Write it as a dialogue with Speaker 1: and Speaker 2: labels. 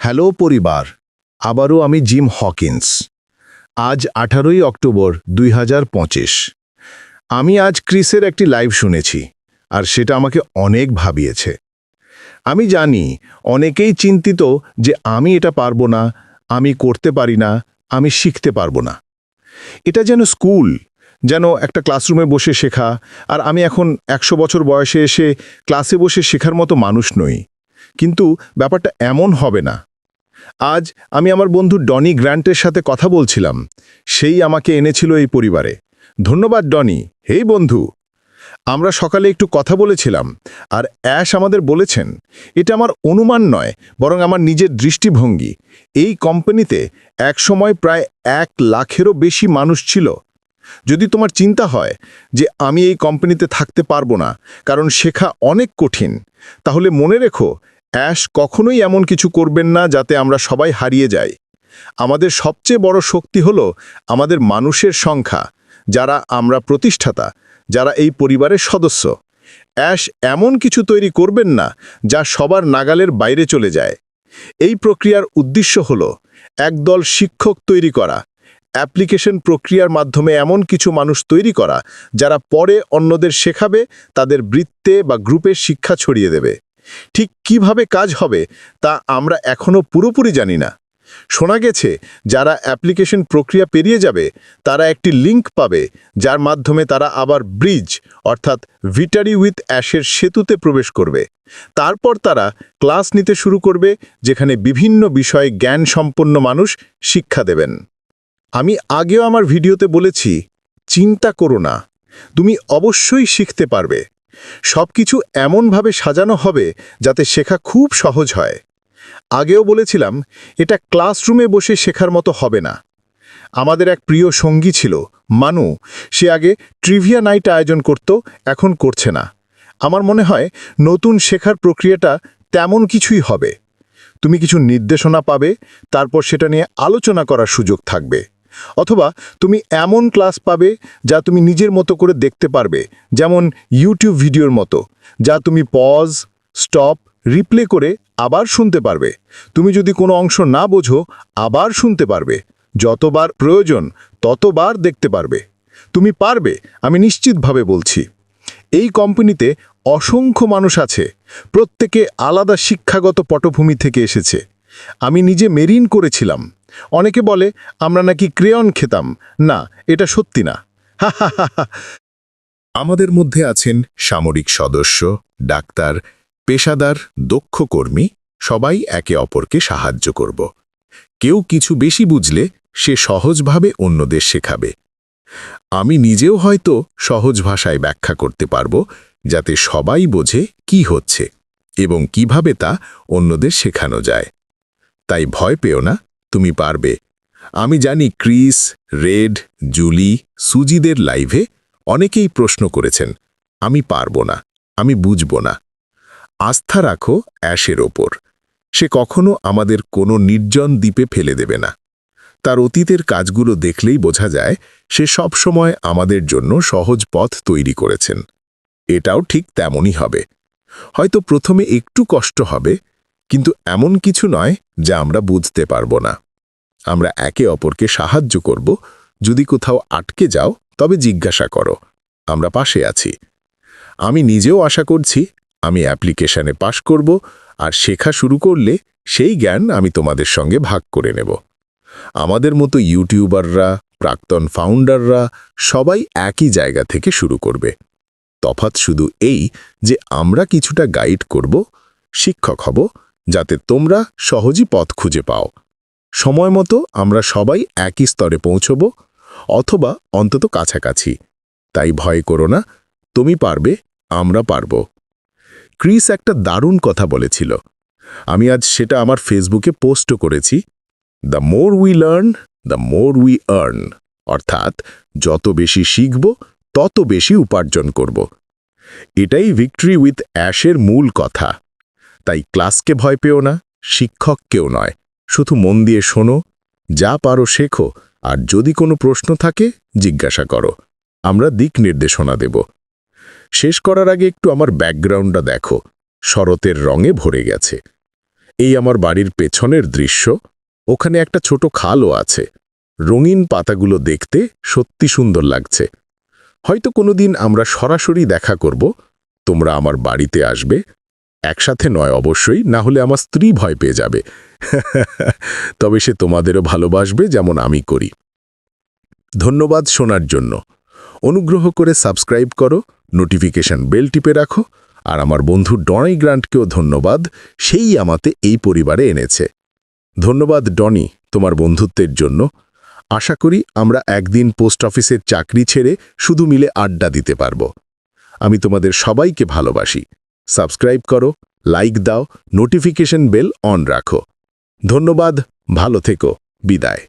Speaker 1: Hello পরিবার, আবারও আমি জিম হকিন্স। আজ 18ই অক্টোবর 2025। আমি আজ ক্রিসের একটি লাইভ শুনেছি, আর সেটা আমাকে অনেক ভাবিয়েছে। আমি জানি অনেকেই চিন্তিত যে আমি এটা পারবো না, আমি করতে পারি না, আমি শিখতে পারবো না। এটা যেন স্কুল, যেন একটা ক্লাসরুমে বসে শেখা, আর আমি এখন 100 বছর বয়সে এসে ক্লাসে বসে শেখার মতো মানুষ নই। কিন্তু ব্যাপারটা এমন হবে না। আজ আমি আমার বন্ধু ডনি গ্র্যান্টের সাথে কথা বলছিলাম। সেই আমাকে এনেছিল এই পরিবারে। ধন্যবাদ ডনি। হেই বন্ধু, আমরা সকালে একটু কথা বলেছিলাম, আর অ্যাশ আমাদের বলেছেন, এটা আমার অনুমান নয়, বরং আমার নিজের দৃষ্টিভঙ্গি। এই কোম্পানিতে একসময় প্রায় 1 লাখেরও বেশি মানুষ ছিল। যদি তোমার চিন্তা হয় যে আমি এই কোম্পানিতে থাকতে পারবো না, কারণ শেখা অনেক কঠিন, তাহলে মনে রেখো, অ্যাশ কখনোই এমন কিছু করবেন না যাতে আমরা সবাই হারিয়ে যাই। আমাদের সবচেয়ে বড় শক্তি হলো আমাদের মানুষের সংখ্যা, যারা আমরা প্রতিষ্ঠাতা, যারা এই পরিবারের সদস্য। অ্যাশ এমন কিছু তৈরি করবেন না যা সবার নাগালের বাইরে চলে যায়। এই প্রক্রিয়ার উদ্দেশ্য হলো একদল শিক্ষক তৈরি করা, অ্যাপ্লিকেশন প্রক্রিয়ার মাধ্যমে এমন কিছু মানুষ তৈরি করা যারা পরে অন্যদের শেখাবে, তাদের বৃত্তে বা গ্রুপের শিক্ষা ছড়িয়ে দেবে। ঠিক কিভাবে কাজ হবে তা আমরা এখনও পুরোপুরি জানি না। শোনা গেছে যারা অ্যাপ্লিকেশন প্রক্রিয়া পেরিয়ে যাবে তারা একটি লিঙ্ক পাবে, যার মাধ্যমে তারা আবার ব্রিজ অর্থাৎ ভিটারি উইথ অ্যাশের সেতুতে প্রবেশ করবে। তারপর তারা ক্লাস নিতে শুরু করবে, যেখানে বিভিন্ন বিষয়ে জ্ঞান সম্পন্ন মানুষ শিক্ষা দেবেন। আমি আগেও আমার ভিডিওতে বলেছি, চিন্তা করো না, তুমি অবশ্যই শিখতে পারবে। সবকিছু এমনভাবে সাজানো হবে যাতে শেখা খুব সহজ হয়। আগেও বলেছিলাম, এটা ক্লাসরুমে বসে শেখার মতো হবে না। আমাদের এক প্রিয় সঙ্গী ছিল মানু। সে আগে ট্রিভিয়া নাইট আয়োজন করত, এখন করছে না। আমার মনে হয় নতুন শেখার প্রক্রিয়াটা তেমন কিছুই হবে। তুমি কিছু নির্দেশনা পাবে, তারপর সেটা নিয়ে আলোচনা করার সুযোগ থাকবে। অথবা তুমি এমন ক্লাস পাবে যা তুমি নিজের মতো করে দেখতে পারবে, যেমন ইউটিউব ভিডিওর মতো, যা তুমি পজ, স্টপ, রিপ্লে করে আবার শুনতে পারবে। তুমি যদি কোনো অংশ না বোঝো, আবার শুনতে পারবে। যতবার প্রয়োজন ততবার দেখতে পারবে। তুমি পারবে, আমি নিশ্চিতভাবে বলছি। এই কোম্পানিতে অসংখ্য মানুষ আছে, প্রত্যেকে আলাদা শিক্ষাগত পটভূমি থেকে এসেছে। আমি নিজে মেরিন করেছিলাম। অনেকে বলে আমরা নাকি ক্রেয়ন খেতাম। না, এটা সত্যি না। আমাদের মধ্যে আছেন সামরিক সদস্য, ডাক্তার, পেশাদার, দক্ষ কর্মী। সবাই একে অপরকে সাহায্য করব। কেউ কিছু বেশি বুঝলে সে সহজভাবে অন্যদের শেখাবে। আমি নিজেও হয়তো সহজ ভাষায় ব্যাখ্যা করতে পারবো, যাতে সবাই বোঝে কি হচ্ছে এবং কিভাবে তা অন্যদের শেখানো যায়। তাই ভয় পেও না, তুমি পারবে। আমি জানি ক্রিস, রেড, জুলি, সুজিদের লাইভে অনেকেই প্রশ্ন করেছেন, আমি পারবো না, আমি বুঝবো না। আস্থা রাখো অ্যাশের ওপর। সে কখনো আমাদের কোনো নির্জন দ্বীপে ফেলে দেবে না। তার অতীতের কাজগুলো দেখলেই বোঝা যায় সে সব সময় আমাদের জন্য সহজ পথ তৈরি করেছেন। এটাও ঠিক তেমনই হবে। হয়তো প্রথমে একটু কষ্ট হবে, কিন্তু এমন কিছু নয় যা আমরা বুঝতে পারবো না। আমরা একে অপরকে সাহায্য করব। যদি কোথাও আটকে যাও, তবে জিজ্ঞাসা করো, আমরা পাশে আছি। আমি নিজেও আশা করছি আমি অ্যাপ্লিকেশনে পাশ করব, আর শেখা শুরু করলে সেই জ্ঞান আমি তোমাদের সঙ্গে ভাগ করে নেব। আমাদের মতো ইউটিউবাররা, প্রাক্তন ফাউন্ডাররা সবাই একই জায়গা থেকে শুরু করবে। তফাৎ শুধু এই যে আমরা কিছুটা গাইড করব, শিক্ষক হব, যাতে তোমরা সহজই পথ খুঁজে পাও। সময় মতো আমরা সবাই একই স্তরে পৌঁছব, অথবা অন্তত কাছাকাছি। তাই ভয় করো না, তুমি পারবে, আমরা পারব। ক্রিস একটা দারুণ কথা বলেছিল। আমি আজ সেটা আমার ফেসবুকে পোস্টও করেছি। The more we learn, the more we earn. অর্থাৎ যত বেশি শিখব, তত বেশি উপার্জন করব। এটাই ভিক্টরি উইথ অ্যাশের মূল কথা। তাই ক্লাসকে ভয় পেও না, শিক্ষককেও নয়। শুধু মন দিয়ে শোনো, যা পারো শেখো, আর যদি কোনো প্রশ্ন থাকে জিজ্ঞাসা করো। আমরা দিক নির্দেশনা দেব। শেষ করার আগে একটু আমার ব্যাকগ্রাউন্ডটা দেখো। শরতের রঙে ভরে গেছে।
Speaker 2: এই আমার বাড়ির পেছনের দৃশ্য। ওখানে একটা ছোট খালও আছে। রঙিন পাতাগুলো দেখতে সত্যি সুন্দর লাগছে। হয়তো কোনোদিন আমরা সরাসরি দেখা করব। তোমরা আমার বাড়িতে আসবে। একসাথে নয় অবশ্যই, না হলে আমার স্ত্রী ভয় পেয়ে যাবে। তবে সে তোমাদেরও ভালোবাসবে যেমন আমি করি। ধন্যবাদ শোনার জন্য। অনুগ্রহ করে সাবস্ক্রাইব করো, নোটিফিকেশন বেল টিপে রাখো, আর আমার বন্ধু ডনি গ্রান্টকেও ধন্যবাদ, সেই আমাতে এই পরিবারে এনেছে। ধন্যবাদ ডনি, তোমার বন্ধুত্বের জন্য। আশা করি আমরা একদিন পোস্ট অফিসের চাকরি ছেড়ে শুধু মিলে আড্ডা দিতে পারব। আমি তোমাদের সবাইকে ভালোবাসি। সাবস্ক্রাইব করো, লাইক দাও, নোটিফিকেশন বেল অন রাখো। ধন্যবাদ, ভালো থেকো, বিদায়।